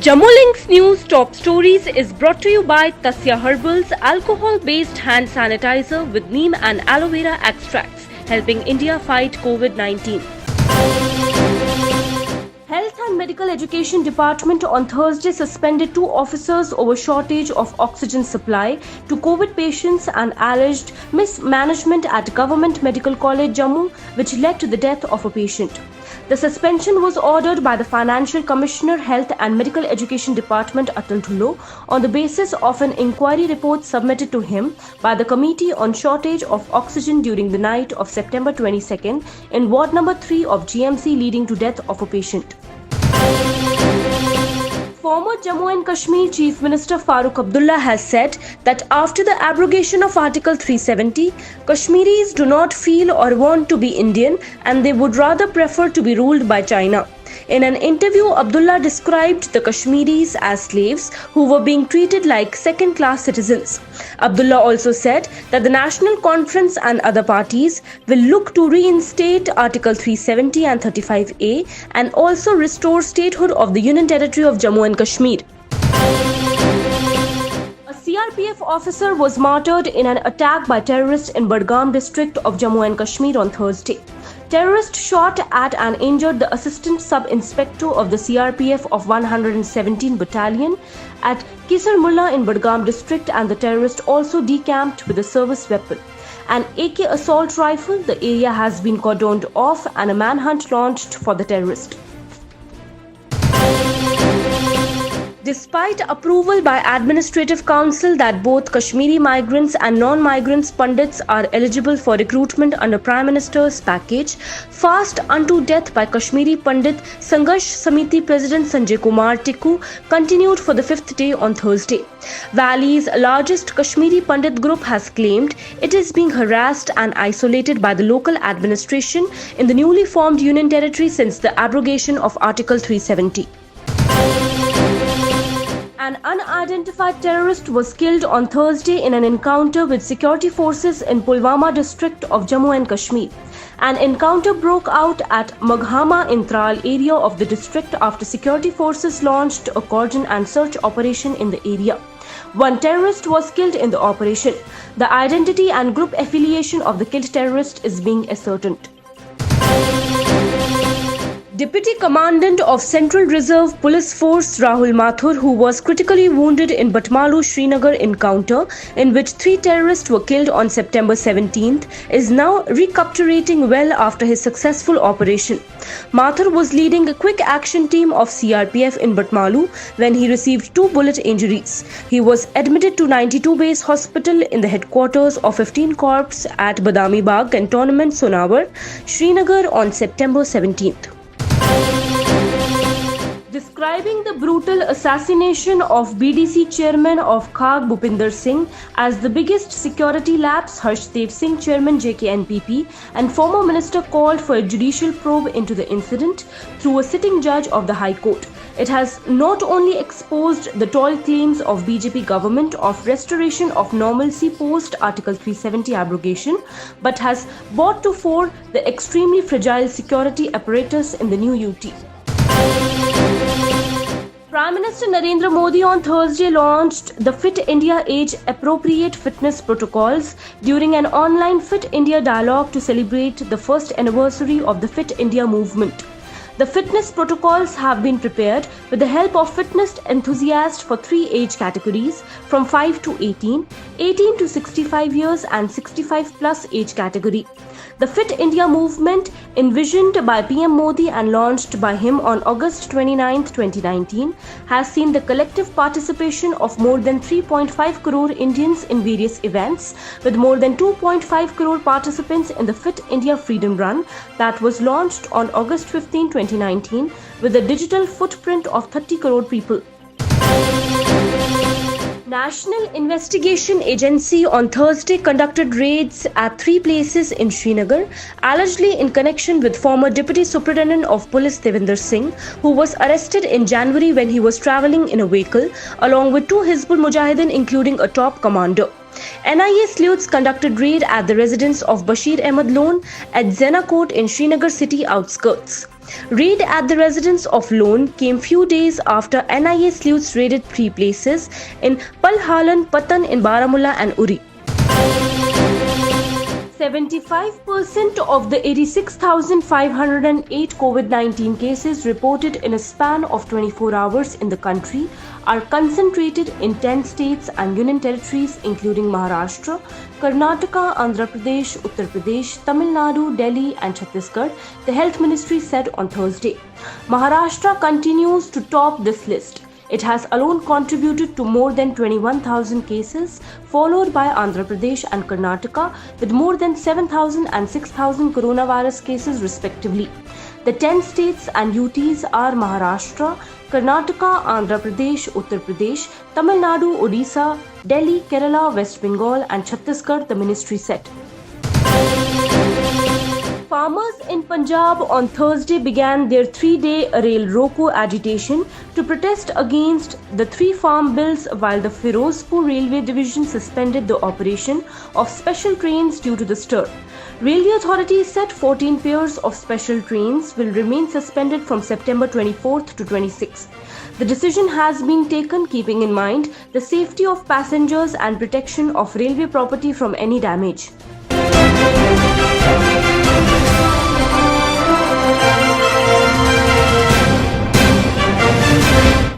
Jammu Links News Top Stories is brought to you by Tasya Herbals alcohol-based hand sanitizer with neem and aloe vera extracts, helping India fight COVID-19. Health and Medical Education Department on Thursday suspended 2 officers over shortage of oxygen supply to COVID patients and alleged mismanagement at Government Medical College Jammu, which led to the death of a patient. The suspension was ordered by the Financial Commissioner, Health and Medical Education Department Atal Dhullo on the basis of an inquiry report submitted to him by the Committee on Shortage of Oxygen during the night of September 22nd in Ward number 3 of GMC, leading to death of a patient. Former Jammu and Kashmir Chief Minister Farooq Abdullah has said that after the abrogation of Article 370, Kashmiris do not feel or want to be Indian and they would rather prefer to be ruled by China. In an interview, Abdullah described the Kashmiris as slaves who were being treated like second-class citizens. Abdullah also said that the National Conference and other parties will look to reinstate Article 370 and 35A and also restore statehood of the Union Territory of Jammu and Kashmir. A CRPF officer was martyred in an attack by terrorists in Budgam district of Jammu and Kashmir on Thursday. Terrorists shot at and injured the assistant sub-inspector of the CRPF of 117 Battalion at Kisarmulla in Budgam district, and the terrorist also decamped with a service weapon, an AK assault rifle. The area has been cordoned off and a manhunt launched for the terrorist. Despite approval by Administrative Council that both Kashmiri migrants and non-migrants Pandits are eligible for recruitment under Prime Minister's package, fast unto death by Kashmiri Pandit Sangharsh Samiti President Sanjay Kumar Tikku continued for the 5th day on Thursday. Valley's largest Kashmiri Pandit group has claimed it is being harassed and isolated by the local administration in the newly formed Union Territory since the abrogation of Article 370. An unidentified terrorist was killed on Thursday in an encounter with security forces in Pulwama district of Jammu and Kashmir. An encounter broke out at Maghama in Tral area of the district after security forces launched a cordon and search operation in the area. One terrorist was killed in the operation. The identity and group affiliation of the killed terrorist is being ascertained. Deputy Commandant of Central Reserve Police Force Rahul Mathur, who was critically wounded in Batmalu Srinagar encounter in which 3 terrorists were killed on September 17th, is now recuperating well after his successful operation. Mathur was leading a quick action team of CRPF in Batmalu when he received 2 bullet injuries. He was admitted to 92 Base Hospital in the headquarters of 15 Corps at Badami Bagh Cantonment Sonawar, Srinagar on September 17th. Describing the brutal assassination of BDC chairman of Khag Bhupinder Singh as the biggest security lapse, Harshdev Singh, chairman JKNPP and former minister, called for a judicial probe into the incident through a sitting judge of the High Court. It has not only exposed the tall claims of BJP government of restoration of normalcy post Article 370 abrogation, but has brought to fore the extremely fragile security apparatus in the new UT. Prime Minister Narendra Modi on Thursday launched the Fit India Age Appropriate Fitness Protocols during an online Fit India dialogue to celebrate the first anniversary of the Fit India movement. The fitness protocols have been prepared with the help of fitness enthusiasts for 3 age categories from 5 to 18, 18 to 65 years and 65 plus age category. The Fit India movement, envisioned by PM Modi and launched by him on August 29, 2019, has seen the collective participation of more than 3.5 crore Indians in various events, with more than 2.5 crore participants in the Fit India Freedom Run that was launched on August 15, 2019, with a digital footprint of 30 crore people. National Investigation Agency on Thursday conducted raids at 3 places in Srinagar, allegedly in connection with former Deputy Superintendent of Police Devinder Singh, who was arrested in January when he was travelling in a vehicle along with 2 Hizbul Mujahideen, including a top commander. NIA sleuths conducted raid at the residence of Bashir Ahmed Lone at Zena Court in Srinagar city outskirts. Raid at the residence of Lone came few days after NIA sleuths raided 3 places in Palhalan, Patan in Baramulla and Uri. 75% of the 86,508 COVID-19 cases reported in a span of 24 hours in the country are concentrated in 10 states and union territories including Maharashtra, Karnataka, Andhra Pradesh, Uttar Pradesh, Tamil Nadu, Delhi and Chhattisgarh, the Health Ministry said on Thursday. Maharashtra continues to top this list. It has alone contributed to more than 21,000 cases, followed by Andhra Pradesh and Karnataka with more than 7,000 and 6,000 coronavirus cases respectively. The 10 states and UTs are Maharashtra, Karnataka, Andhra Pradesh, Uttar Pradesh, Tamil Nadu, Odisha, Delhi, Kerala, West Bengal and Chhattisgarh, the ministry said. Farmers in Punjab on Thursday began their 3-day Rail Roko agitation to protest against the 3 farm bills while the Firozpur Railway Division suspended the operation of special trains due to the stir. Railway authorities said 14 pairs of special trains will remain suspended from September 24th to 26th. The decision has been taken keeping in mind the safety of passengers and protection of railway property from any damage.